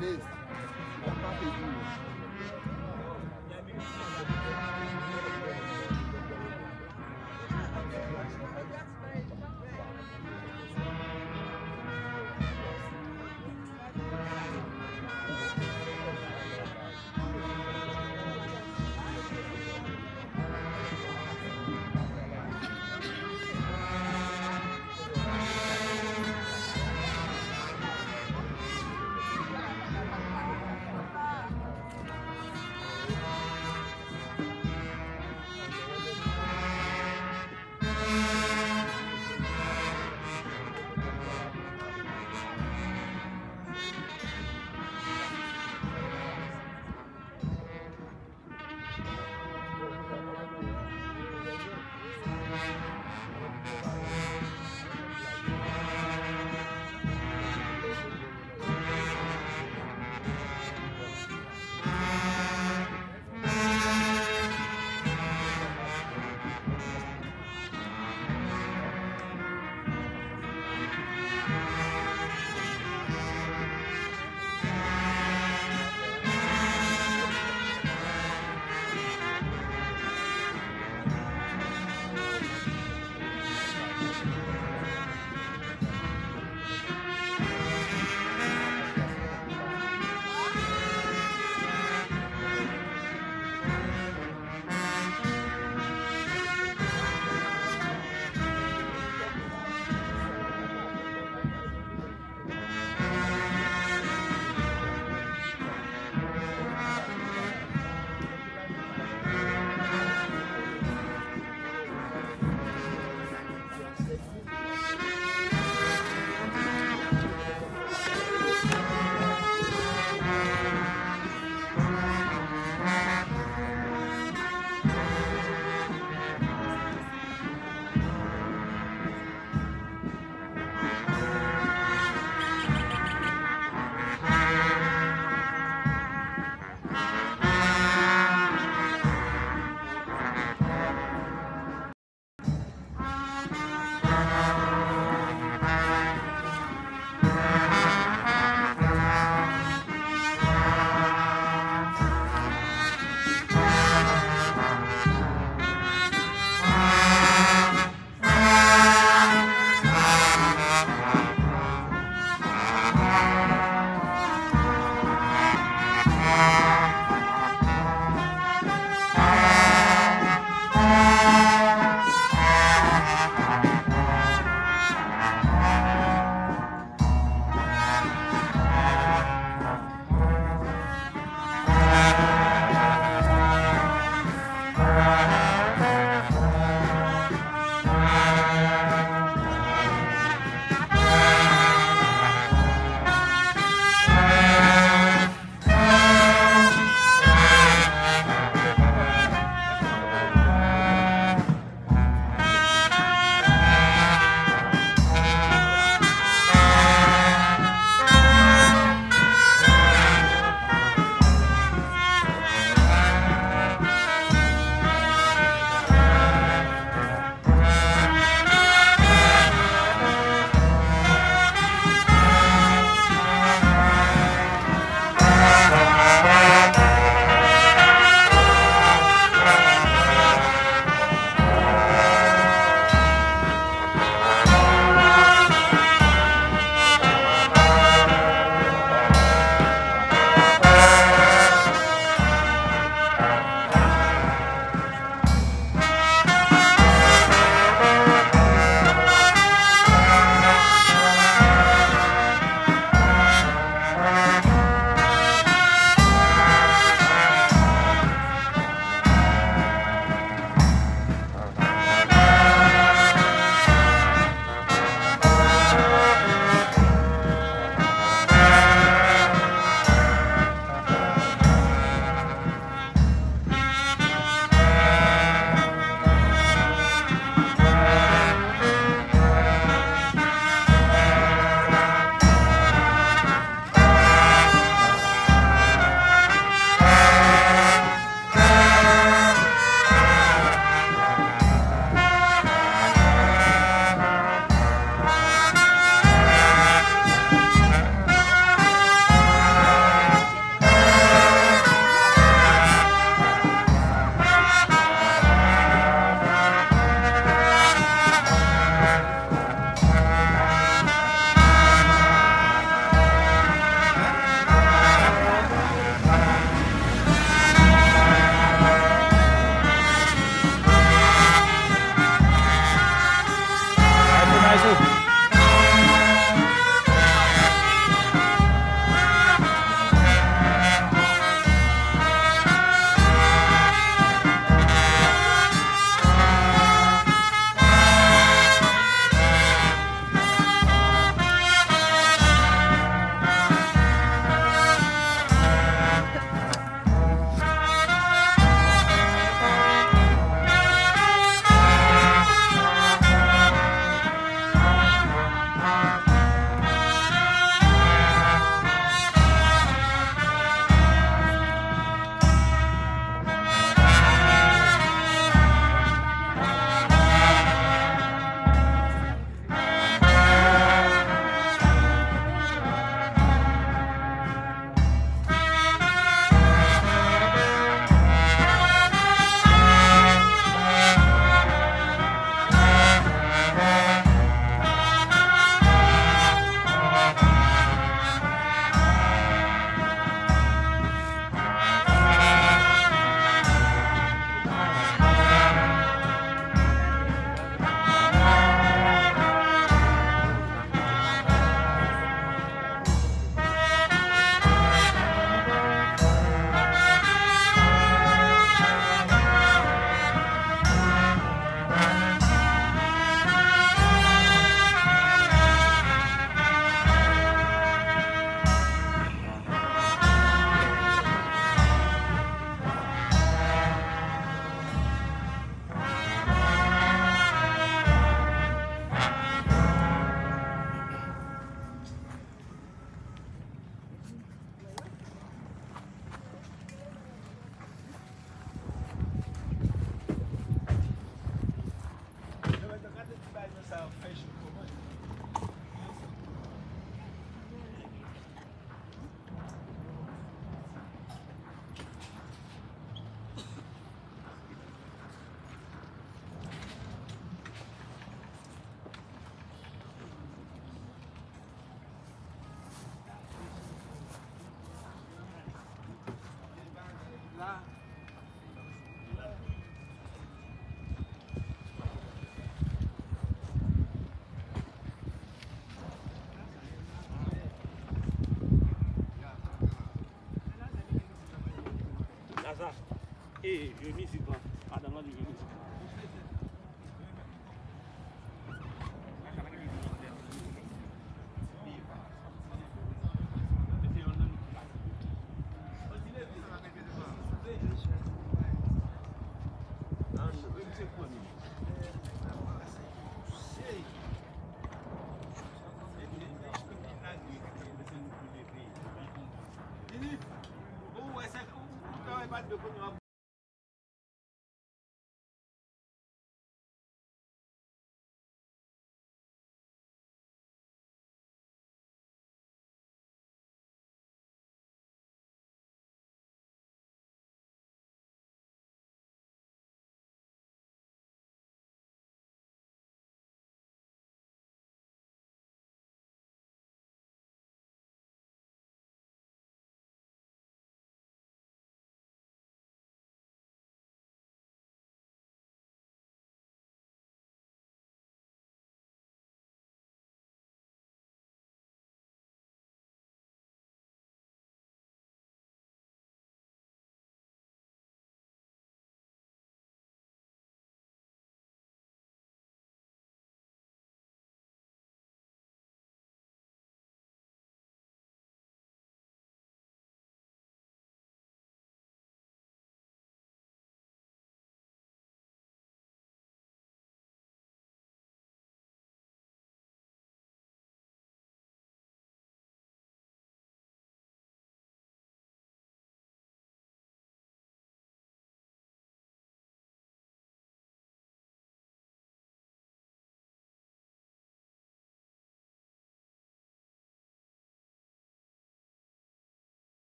vez, il n'a pas payé. Et je m'y suis pas. Adam là, je m'y suis pas.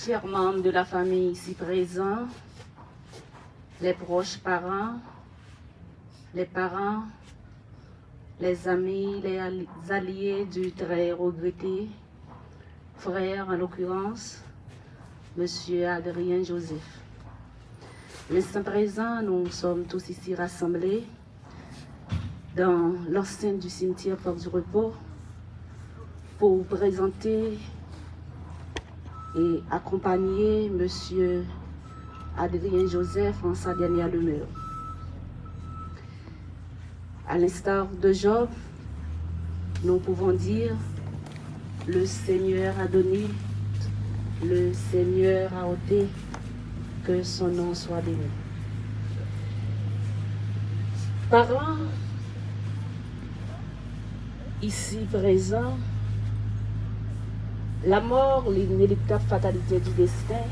chers membres de la famille ici présents, les proches parents, les parents, les amis, les alliés du très regretté frère, en l'occurrence, Monsieur Adrien Joseph. L'instant présent, nous sommes tous ici rassemblés dans l'enceinte du cimetière Porte du Repos pour vous présenter et accompagner Monsieur Adrien Joseph en sa dernière demeure. À l'instar de Job, nous pouvons dire: le Seigneur a donné, le Seigneur a ôté, que son nom soit béni. Parents ici présents, la mort, l'inéluctable fatalité du destin,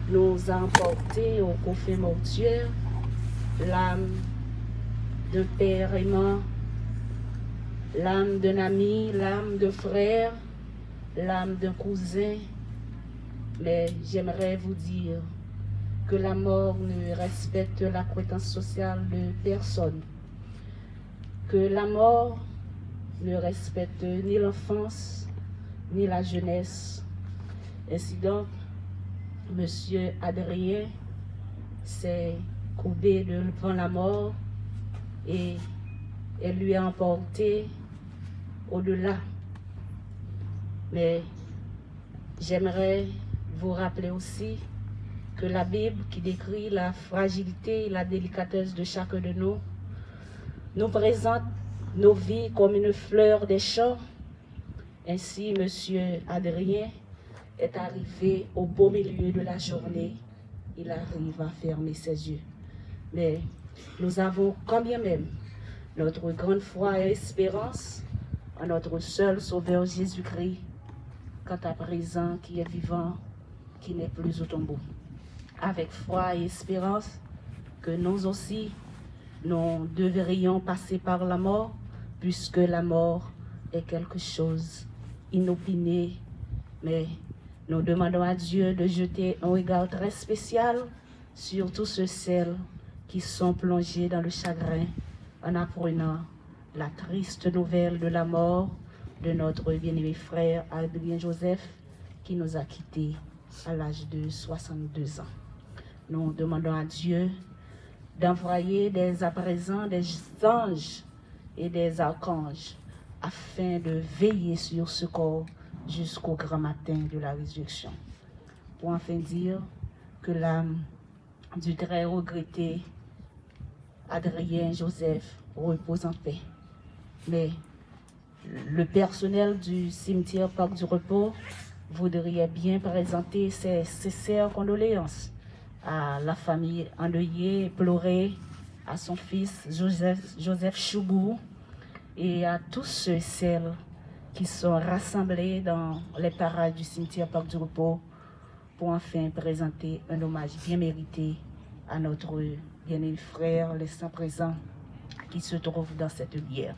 nous a emportés au coffret mortuaire l'âme d'un père aimant, l'âme d'un ami, l'âme d'un frère, l'âme d'un cousin. Mais j'aimerais vous dire que la mort ne respecte la l'acquaintance sociale de personne, que la mort ne respecte ni l'enfance, ni la jeunesse. Ainsi donc, Monsieur Adrien s'est courbé devant la mort et elle lui a emporté au-delà. Mais j'aimerais vous rappeler aussi que la Bible, qui décrit la fragilité et la délicatesse de chacun de nous, nous présente nos vies comme une fleur des champs. Ainsi, Monsieur Adrien est arrivé au beau milieu de la journée. Il arrive à fermer ses yeux. Mais nous avons quand bien même notre grande foi et espérance en notre seul Sauveur Jésus-Christ, quant à présent qui est vivant, qui n'est plus au tombeau. Avec foi et espérance que nous aussi, nous devrions passer par la mort, puisque la mort est quelque chose inopiné. Mais nous demandons à Dieu de jeter un regard très spécial sur tous ceux qui sont plongés dans le chagrin en apprenant la triste nouvelle de la mort de notre bien-aimé frère Adrien Joseph, qui nous a quittés à l'âge de 62 ans. Nous demandons à Dieu d'envoyer dès à présent des anges et des archanges afin de veiller sur ce corps jusqu'au grand matin de la résurrection. Pour enfin dire que l'âme du très regretté Adrien Joseph repose en paix. Mais le personnel du cimetière Parc du Repos voudrait bien présenter ses sincères condoléances à la famille endeuillée et pleurée, à son fils Joseph Choubou et à tous ceux et celles qui sont rassemblés dans les parages du cimetière Parc du Repos pour enfin présenter un hommage bien mérité à notre bien-aimé frère, l'instant présent, qui se trouve dans cette bière.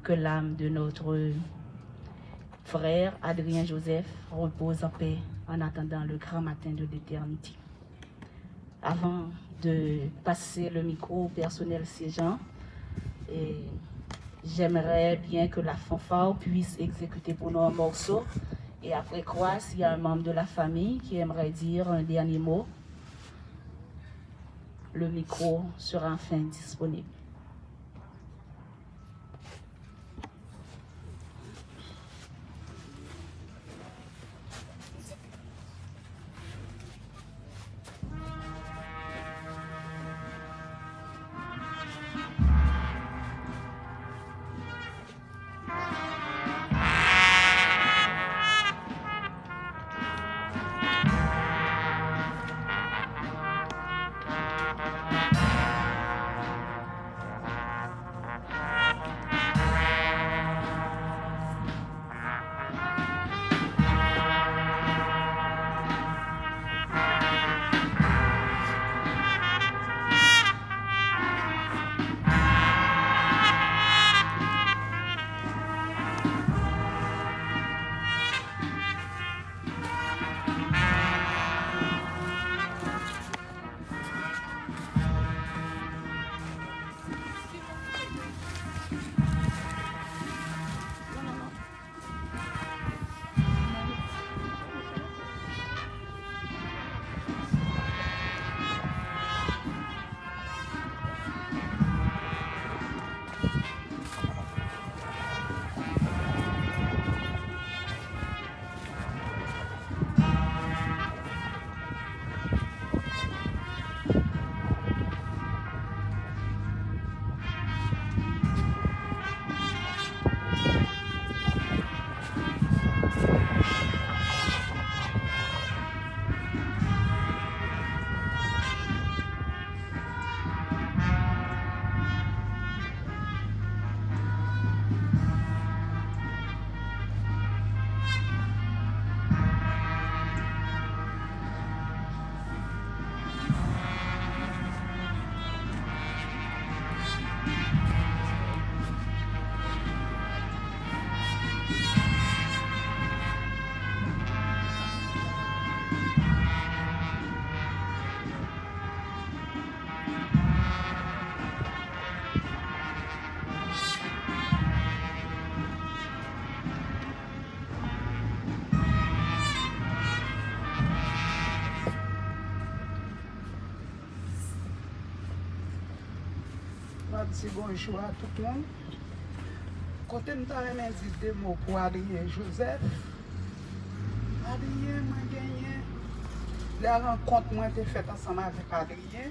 Que l'âme de notre frère Adrien Joseph repose en paix en attendant le grand matin de l'éternité. Avant de passer le micro au personnel siégeant, j'aimerais bien que la fanfare puisse exécuter pour nous un morceau. Et après quoi, s'il y a un membre de la famille qui aimerait dire un dernier mot, le micro sera enfin disponible. petit bonjour à tout le monde. Quand je me dit deux mots pour Adrien Joseph, Adrien m'a gagné. La rencontre moi été faite ensemble avec Adrien.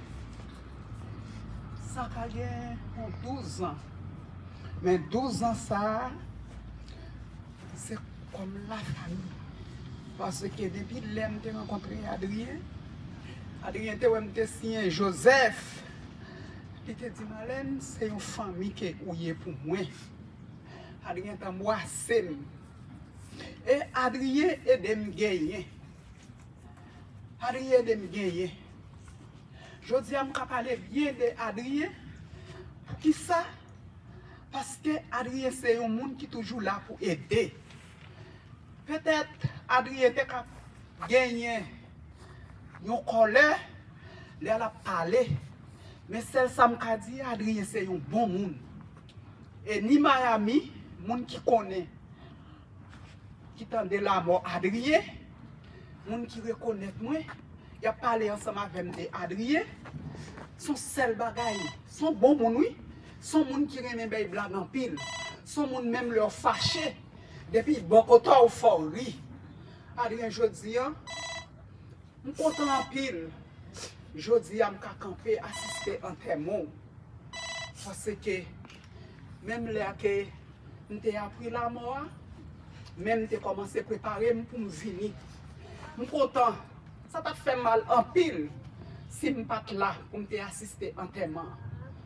Ça a gagné pour 12 ans. Mais 12 ans, ça, c'est comme la famille. Parce que depuis que j'ai rencontré Adrien était signé Joseph. Il te dit, Malène, c'est une famille qui est pour moi. Adrien t'a embrassé. Et Adrien est de me gagner. Adrien est de me gagner. Je dis à me parler bien d'Adrien. Pour qui ça? Parce que Adrien, c'est un monde qui est toujours là pour aider. Peut-être Adrien était capable de gagner une colère, il a parlé. Mais celle ça m'a dit, Adrien, c'est un bon monde. Et ni Miami, monde qui connaît, qui tende la mort Adrien, monde qui reconnaît moi, il a parlé ensemble avec Adrien, son seul bagaille, son bon monde, oui, son monde qui remet les blancs en pile, son monde même leur fâché, depuis beaucoup de temps au fort, oui. Adrien, je dis, je suis content en pile. Je dis, je suis campé, assister en témoin. Parce que même là que j'ai appris la mort, même j'ai commencé à préparer pour me venir. Je suis content. Ça t'a fait mal en pile si je ne suis pas là pour assister en témoin.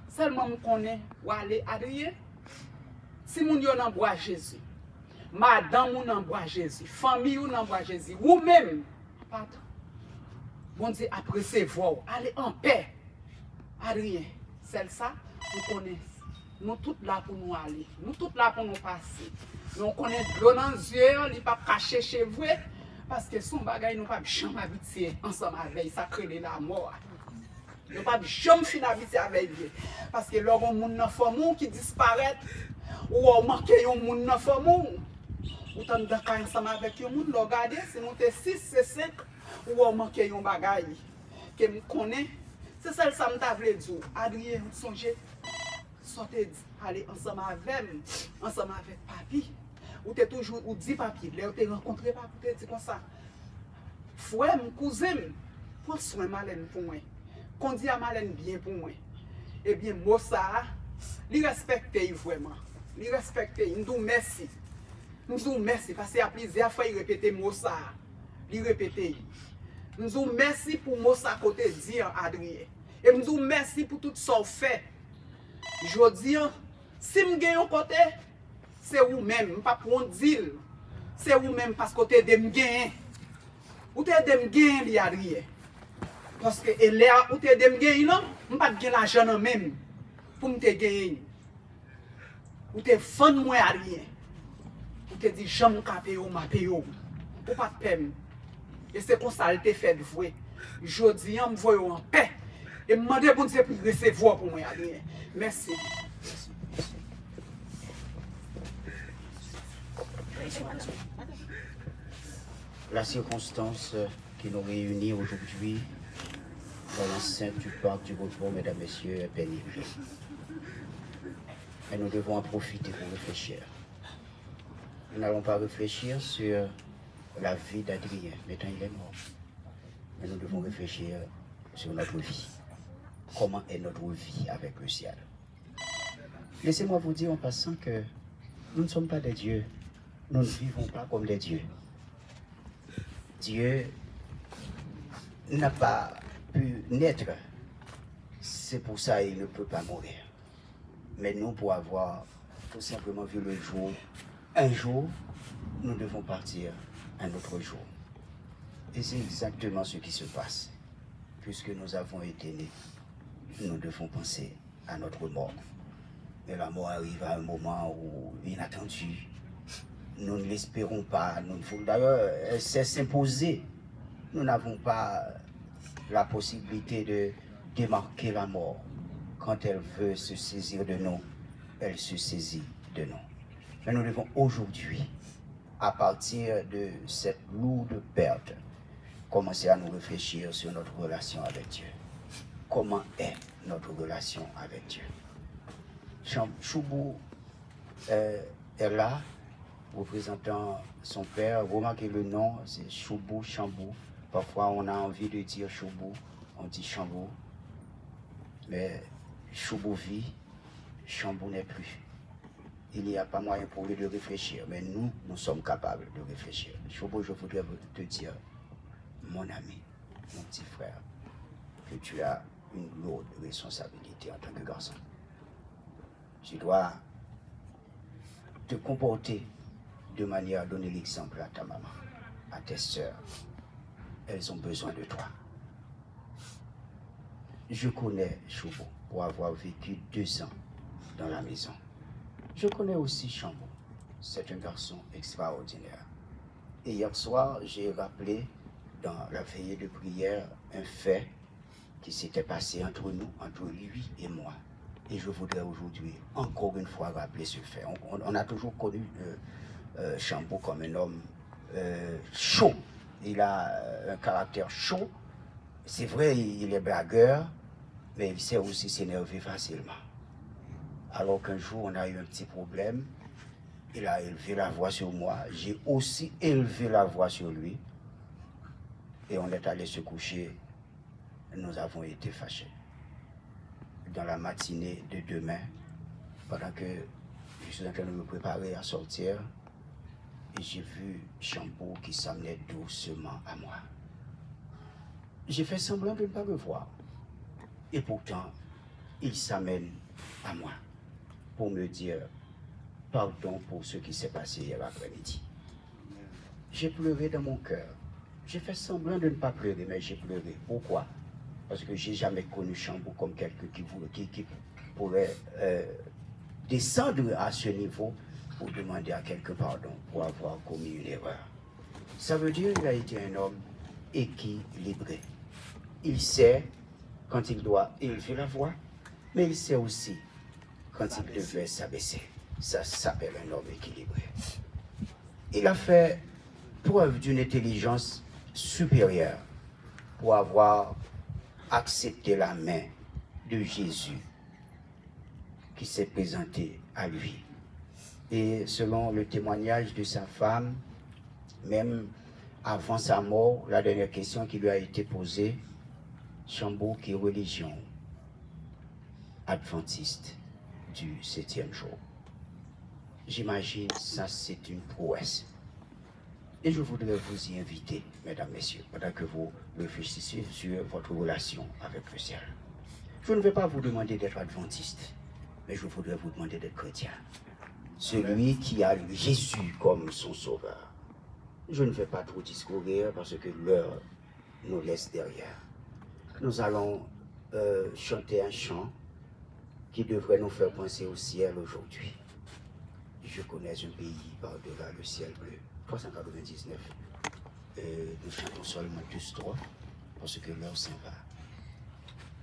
Seulement je connais où aller Adrien. Si je suis en bois Jésus, madame ou en bois Jésus, famille ou en bois Jésus, ou même, patron. Bon Dieu, appréciez vous, allez en paix. Adrien, c'est ça, nous connaissons. Nous tous là pour nous aller. Nous tous là pour nous passer. Nous connaissons de l'eau dans les yeux, il ne pas cacher chez vous. Parce que son bagage, nous ne pouvons jamais habiter ensemble avec ça crée la mort. Nous ne pouvons jamais finir habiter avec lui. Parce que lorsqu'on a un monde qui disparaît, ou on manque un monde dans la famille, ou tant de ensemble avec un monde, regardez, si nous sommes 6, c'est 5. Ou on manque un bagage que je connais. C'est ça que je voulais dire. Adrien, songez, sortez, aller ensemble avec papi. Ou tu toujours, ou dit papi, là, tu rencontré papi, tu dis comme ça. Frère, mon cousin, prends soin Malène pour moi. Qu'on dit à Malène bien pour moi. Eh bien, moi, ça, il respecte vraiment. Il respecte, il nous merci. Nous vous merci parce qu'il y a plusieurs fois il répétait moi ça. Il répétait. Nous vous merci pour moi ça côté dire Adrien. Et nous vous merci pour tout ça fait. Je dis, si je gagne un côté, c'est vous-même, pas pour un deal. C'est vous-même parce que vous êtes de me gagner. Vous êtes de me gagner, Adrien. Parce que là, vous êtes de me gagner, non? Je ne pas gagner l'argent même pour me gagner. Vous êtes fan moi, Adrien. Vous te dit, j'aime payer ou ma payer ou pas de peine. Et c'est comme ça que fait de vous. Je dis, je me vois en paix. Et je me demande pour Dieu pour recevoir pour moi. Merci. La circonstance qui nous réunit aujourd'hui dans l'enceinte du parc du repos, mesdames, messieurs, est pénible. Et nous devons en profiter pour réfléchir. Nous n'allons pas réfléchir sur la vie d'Adrien, maintenant il est mort. Mais nous devons réfléchir sur notre vie. Comment est notre vie avec le ciel? Laissez-moi vous dire en passant que nous ne sommes pas des dieux. Nous ne vivons pas comme des dieux. Dieu n'a pas pu naître. C'est pour ça qu'il ne peut pas mourir. Mais nous, pour avoir tout simplement vu le jour, un jour, nous devons partir un autre jour. Et c'est exactement ce qui se passe. Puisque nous avons été nés, nous devons penser à notre mort. Mais la mort arrive à un moment où inattendu. Nous ne l'espérons pas. D'ailleurs, elle s'est s'imposer. Nous n'avons pas la possibilité de démarquer la mort. Quand elle veut se saisir de nous, elle se saisit de nous. Mais nous devons aujourd'hui, à partir de cette lourde perte, commencer à nous réfléchir sur notre relation avec Dieu. Comment est notre relation avec Dieu? Choubou est là, représentant son père. Remarquez le nom, c'est Choubou, Chambou. Parfois, on a envie de dire Choubou, on dit Chambou. Mais Choubou vit, Chambou n'est plus. Il n'y a pas moyen pour lui de réfléchir, mais nous sommes capables de réfléchir. Choubou, je voudrais te dire, mon ami, mon petit frère, que tu as une lourde responsabilité en tant que garçon. Tu dois te comporter de manière à donner l'exemple à ta maman, à tes sœurs. Elles ont besoin de toi. Je connais Choubou pour avoir vécu 2 ans dans la maison. Je connais aussi Chambou. C'est un garçon extraordinaire. Et hier soir, j'ai rappelé dans la veillée de prière un fait qui s'était passé entre nous, entre lui et moi. Et je voudrais aujourd'hui encore une fois rappeler ce fait. On a toujours connu Chambou comme un homme chaud. Il a un caractère chaud. C'est vrai, il est blagueur, mais il sait aussi s'énerver facilement. Alors qu'un jour, on a eu un petit problème. Il a élevé la voix sur moi. J'ai aussi élevé la voix sur lui. Et on est allé se coucher. Nous avons été fâchés. Dans la matinée de demain, pendant que je suis en train de me préparer à sortir, j'ai vu Chambou qui s'amenait doucement à moi. J'ai fait semblant de ne pas le voir. Et pourtant, il s'amène à moi pour me dire pardon pour ce qui s'est passé hier après-midi. J'ai pleuré dans mon cœur. J'ai fait semblant de ne pas pleurer, mais j'ai pleuré. Pourquoi? Parce que je n'ai jamais connu Chambou comme quelqu'un qui pourrait descendre à ce niveau pour demander à quelqu'un pardon pour avoir commis une erreur. Ça veut dire qu'il a été un homme équilibré. Il sait quand il doit élever la voix, mais il sait aussi quand il devait s'abaisser. Ça s'appelle un homme équilibré. Il a fait preuve d'une intelligence supérieure pour avoir accepté la main de Jésus qui s'est présenté à lui. Et selon le témoignage de sa femme, même avant sa mort, la dernière question qui lui a été posée, Chambou, qui est religion adventiste du 7e jour. J'imagine ça c'est une prouesse. Et je voudrais vous y inviter, mesdames, messieurs, pendant que vous réfléchissez sur votre relation avec le ciel. Je ne vais pas vous demander d'être adventiste, mais je voudrais vous demander d'être chrétien. Celui qui a Jésus comme son sauveur. Je ne vais pas trop discourir parce que l'heure nous laisse derrière. Nous allons chanter un chant qui devrait nous faire penser au ciel aujourd'hui. Je connais un pays par-delà le ciel bleu. 399. Nous chantons seulement 2 strophes parce que l'heure s'en va.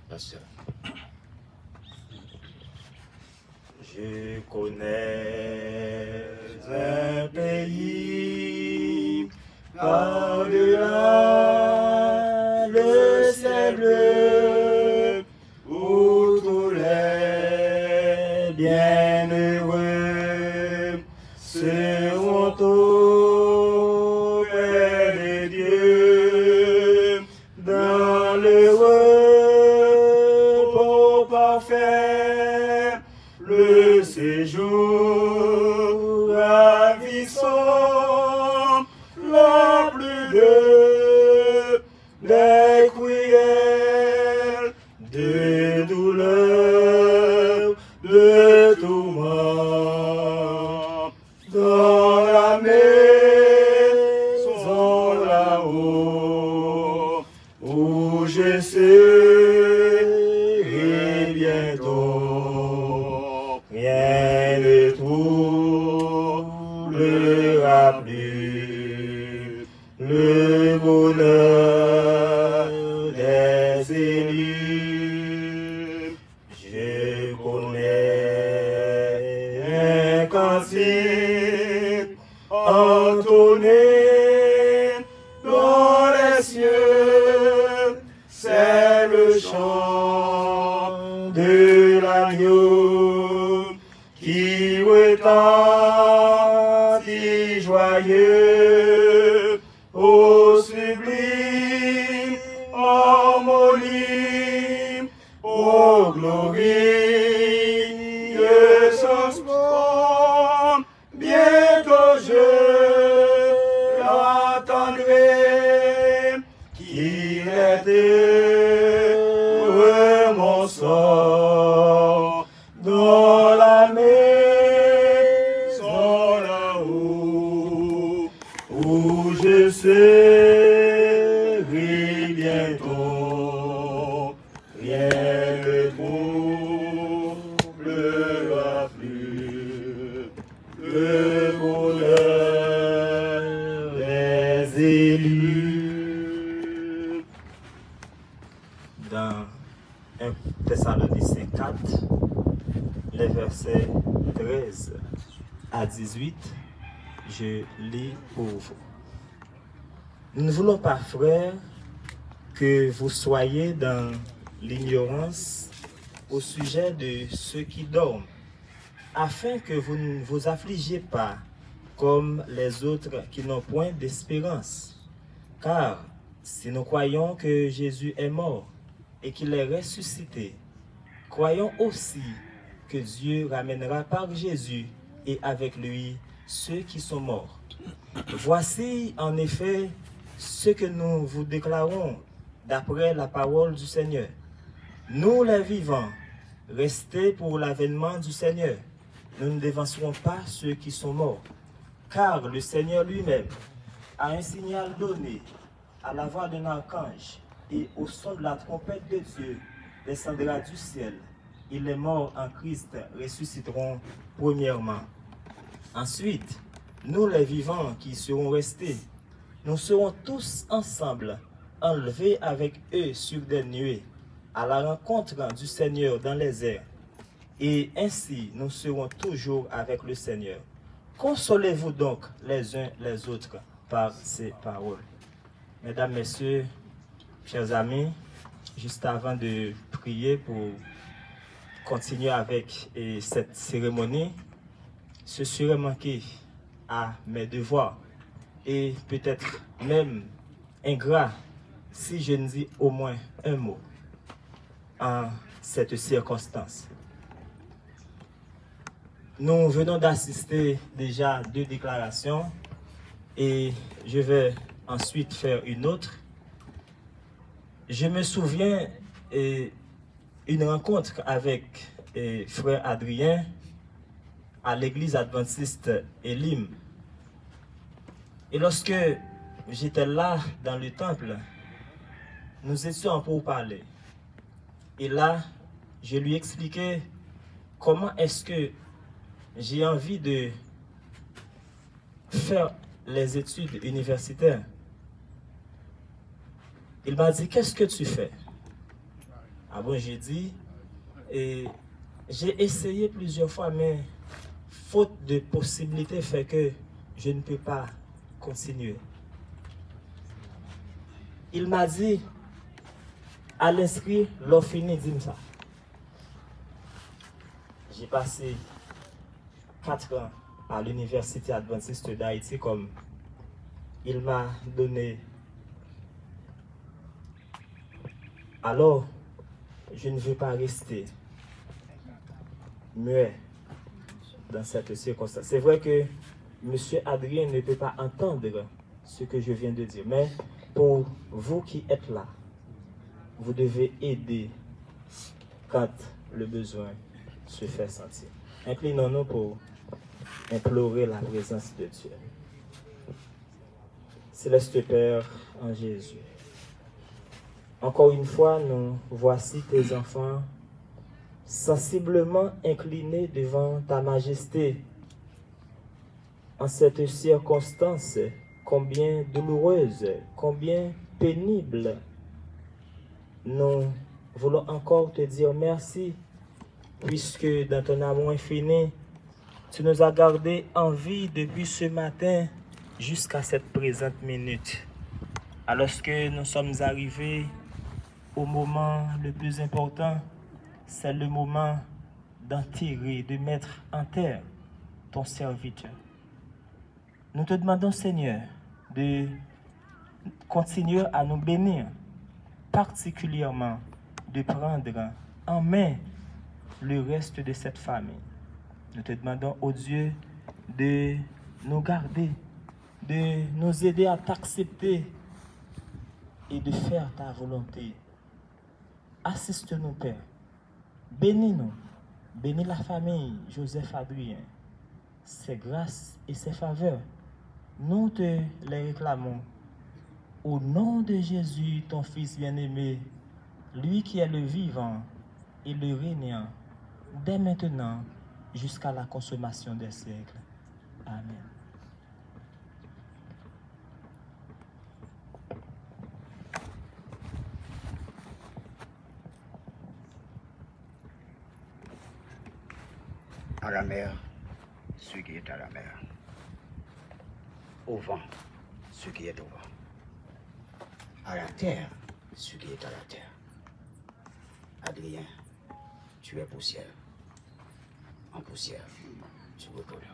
Pasteur. Je connais un pays par-delà le ciel bleu où tous les bienheureux seront auprès de Dieu dans le repos parfait. Le séjour ravissant, la plus des cruelles, de douleurs, de tourments, dans la maison là-haut, où je serai bientôt. Rien ne troublera plus le bonheur des élus. Je connais un cantique entonné dans les cieux, c'est le chant de l'agneau si joyeux, ô sublime harmonie, ô glorieux sens, bientôt je l'entendrai, qu'il était mon sort dans la maison là-haut, où je serai bientôt. Rien ne troublera plus le bonheur des élus. Dans 1 Thessaloniciens 4, les versets 13 à 18, je lis pour vous. Nous ne voulons pas, frères, que vous soyez dans l'ignorance au sujet de ceux qui dorment, afin que vous ne vous affligiez pas comme les autres qui n'ont point d'espérance. Car si nous croyons que Jésus est mort et qu'il est ressuscité, croyons aussi que Dieu ramènera par Jésus et avec lui ceux qui sont morts. Voici en effet ce que nous vous déclarons d'après la parole du Seigneur. Nous les vivants, restés pour l'avènement du Seigneur, nous ne dévancerons pas ceux qui sont morts, car le Seigneur lui-même a un signal donné à la voix d'un archange et au son de la trompette de Dieu descendra du ciel, et les morts en Christ ressusciteront premièrement. Ensuite, nous les vivants qui serons restés, nous serons tous ensemble enlevés avec eux sur des nuées, à la rencontre du Seigneur dans les airs. Et ainsi, nous serons toujours avec le Seigneur. Consolez-vous donc les uns les autres par ces paroles. Mesdames, Messieurs, chers amis, juste avant de prier pour continuer avec cette cérémonie, ce serait manquer à mes devoirs et peut-être même ingrat si je ne dis au moins un mot en cette circonstance. Nous venons d'assister déjà à 2 déclarations et je vais ensuite faire une autre. Je me souviens une rencontre avec frère Adrien à l'église adventiste Elim. Et lorsque j'étais là dans le temple, nous étions en pourparlers. Et là, je lui expliquais comment est-ce que j'ai envie de faire les études universitaires. Il m'a dit, qu'est-ce que tu fais? Ah bon, j'ai dit, j'ai essayé plusieurs fois, mais faute de possibilités fait que je ne peux pas continuer. Il m'a dit, à l'inscrit, l'on finit, dis-moi ça. J'ai passé 4 ans à l'Université adventiste d'Haïti comme il m'a donné. Alors, je ne veux pas rester muet dans cette circonstance. C'est vrai que M. Adrien ne peut pas entendre ce que je viens de dire, mais pour vous qui êtes là, vous devez aider quand le besoin se fait sentir. Inclinons-nous pour implorer la présence de Dieu. Céleste Père en Jésus, encore une fois, nous voici tes enfants sensiblement inclinés devant ta majesté. En cette circonstance, combien douloureuse, combien pénible, nous voulons encore te dire merci, puisque dans ton amour infini, tu nous as gardés en vie depuis ce matin jusqu'à cette présente minute. Alors que nous sommes arrivés au moment le plus important, c'est le moment d'enterrer, de mettre en terre ton serviteur. Nous te demandons, Seigneur, de continuer à nous bénir, particulièrement de prendre en main le reste de cette famille. Nous te demandons, ô Dieu, de nous garder, de nous aider à t'accepter et de faire ta volonté. Assiste-nous, Père. Bénis-nous. Bénis la famille Joseph Adrien. Ses grâces et ses faveurs, nous te les réclamons. Au nom de Jésus, ton Fils bien-aimé, lui qui est le vivant et le régnant, dès maintenant jusqu'à la consommation des siècles. Amen. À la mer, ce qui est à la mer. Au vent, ce qui est au vent. À la terre, ce qui est à la terre. Adrien, tu es poussière. En poussière, tu retourneras.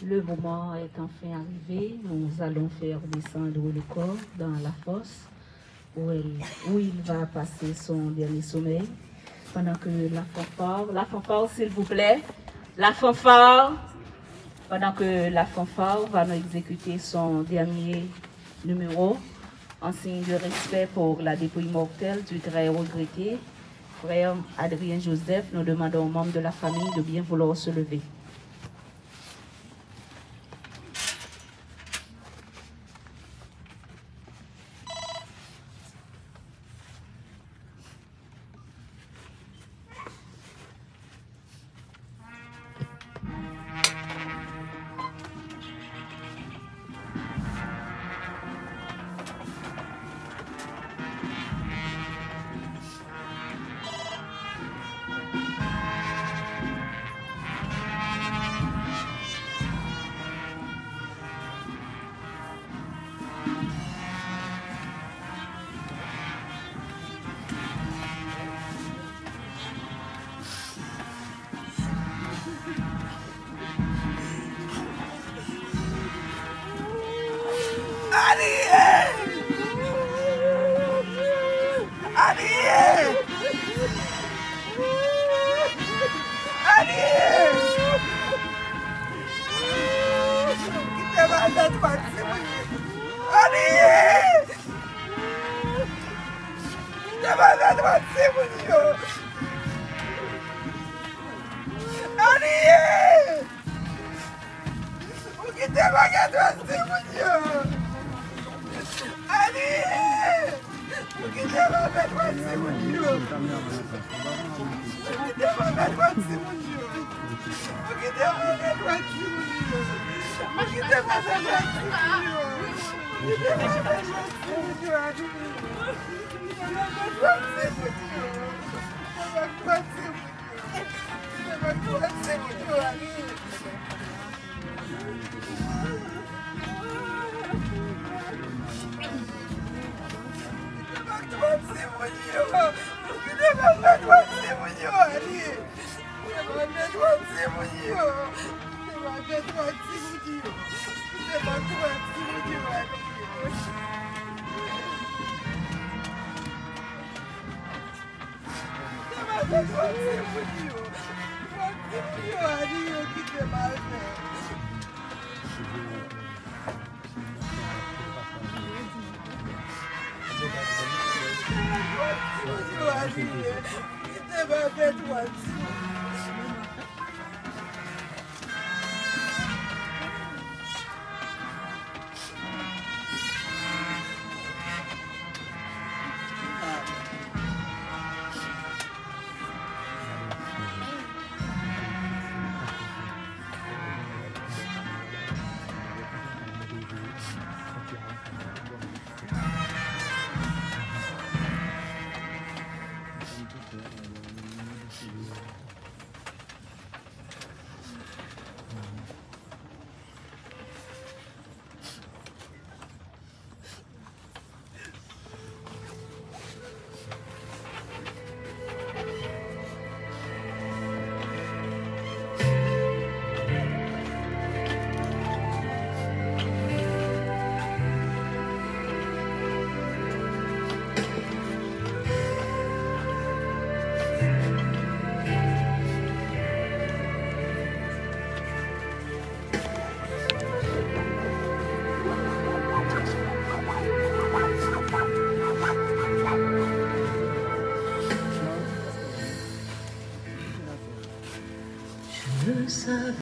Le moment est enfin arrivé. Nous allons faire descendre le corps dans la fosse où il va passer son dernier sommeil. Pendant que la fanfare s'il vous plaît, la fanfare, pendant que la fanfare va nous exécuter son dernier numéro, en signe de respect pour la dépouille mortelle du très regretté frère Adrien Joseph, nous demandons aux membres de la famille de bien vouloir se lever. veux savoir.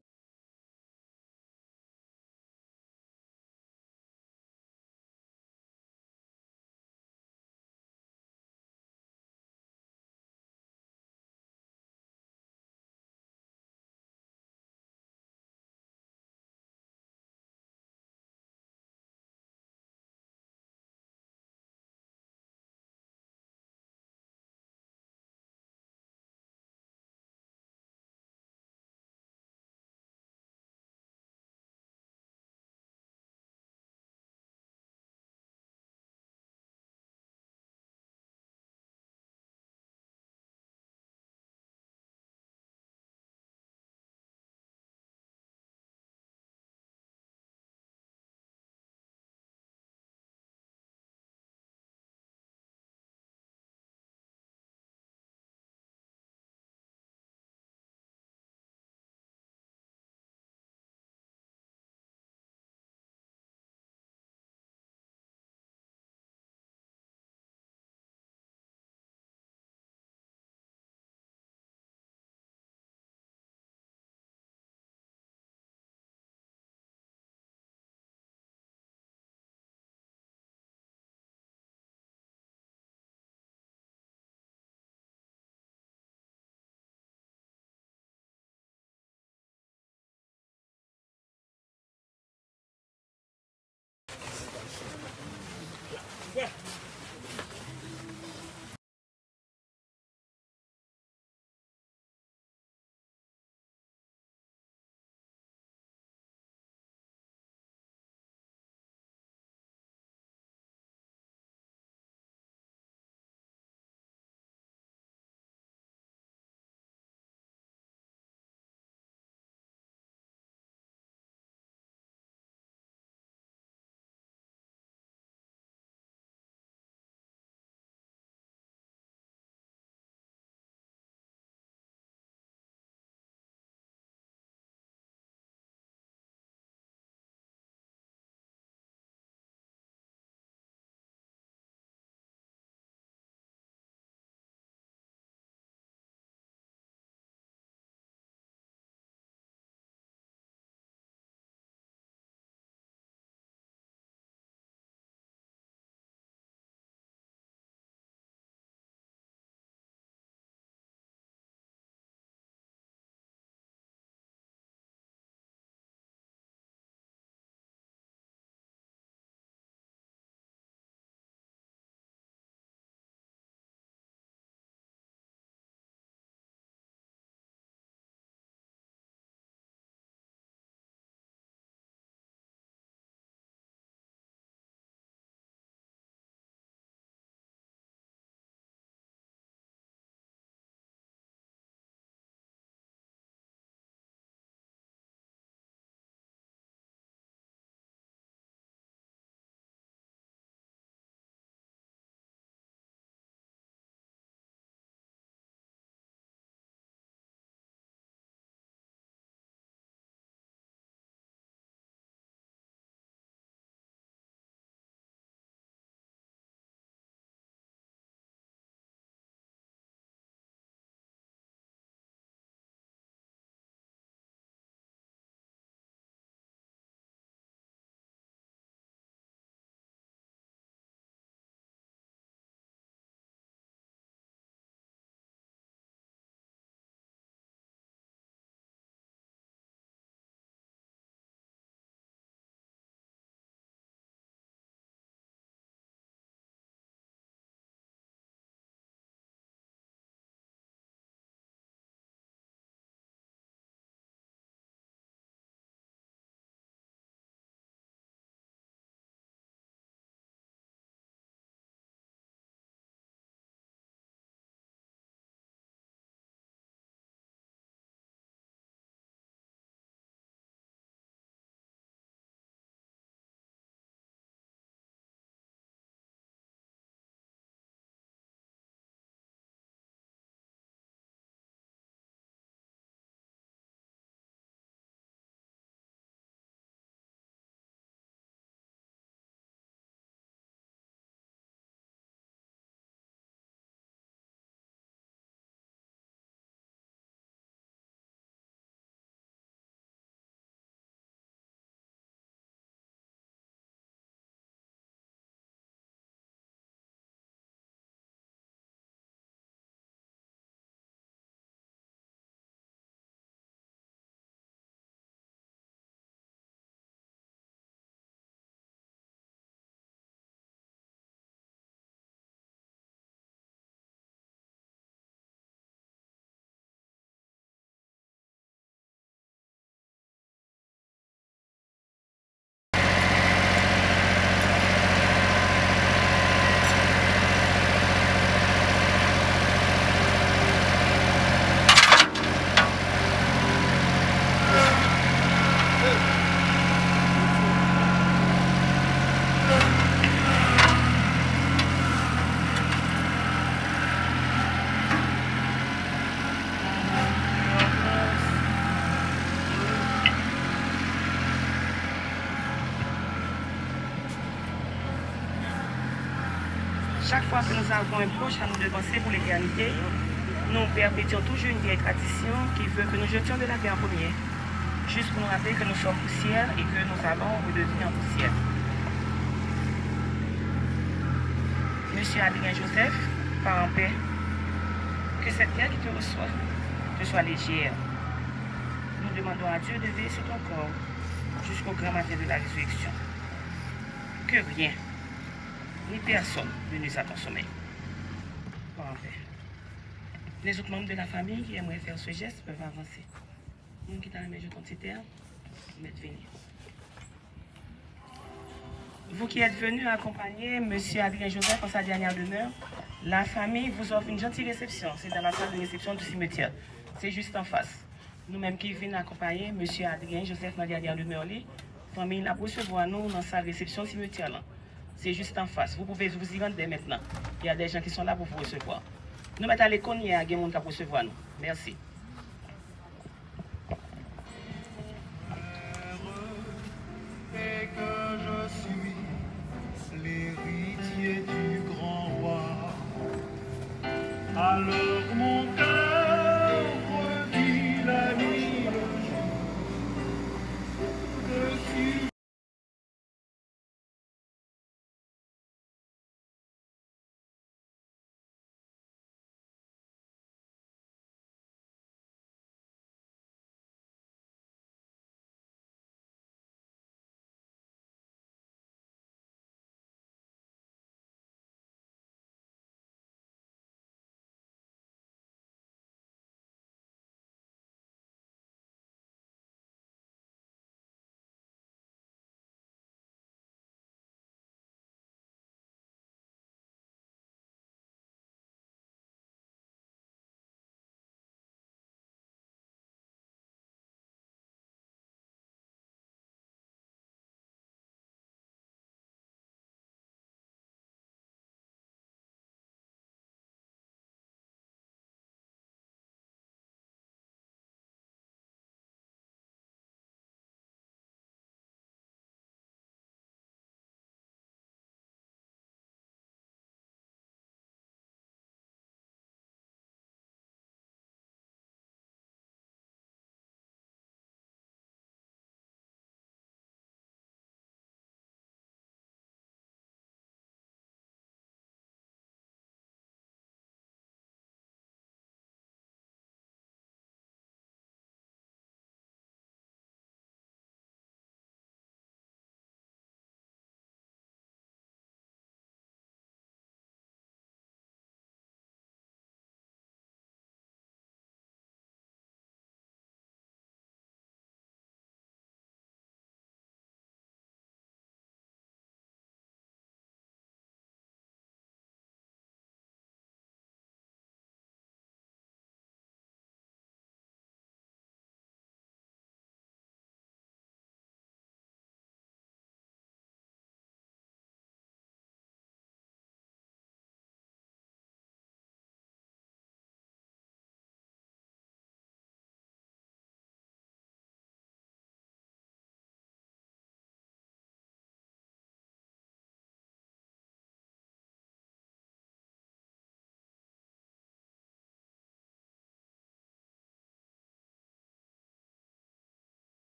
chaque fois que nous avons un proche à nous devancer pour l'éternité, nous perpétuons toujours une vieille tradition qui veut que nous jetions de la terre en premier, juste pour nous rappeler que nous sommes poussière et que nous allons redevenir en poussière. Monsieur Adrien Joseph, part en paix, que cette terre qui te reçoit te soit légère. Nous demandons à Dieu de veiller sur ton corps jusqu'au grand matin de la résurrection. Que rien, ni personne ne nuise à ton sommeil. Part en paix. Les autres membres de la famille qui aimeraient faire ce geste peuvent avancer. Nous qui t'en remettons ton petit terme, venir. Vous qui êtes venus accompagner M. Adrien Joseph en sa dernière demeure, la famille vous offre une gentille réception. C'est dans la salle de réception du cimetière. C'est juste en face. Nous-mêmes qui venons accompagner M. Adrien Joseph dans la dernière demeure, la famille la recevoir nous dans sa réception cimetière. C'est juste en face. Vous pouvez vous y rendre dès maintenant. Il y a des gens qui sont là pour vous recevoir. Nous mettons à l'école, il y a des gens qui vont recevoir nous. Merci. Et que je suis l'héritier du grand roi. Alors mon cœur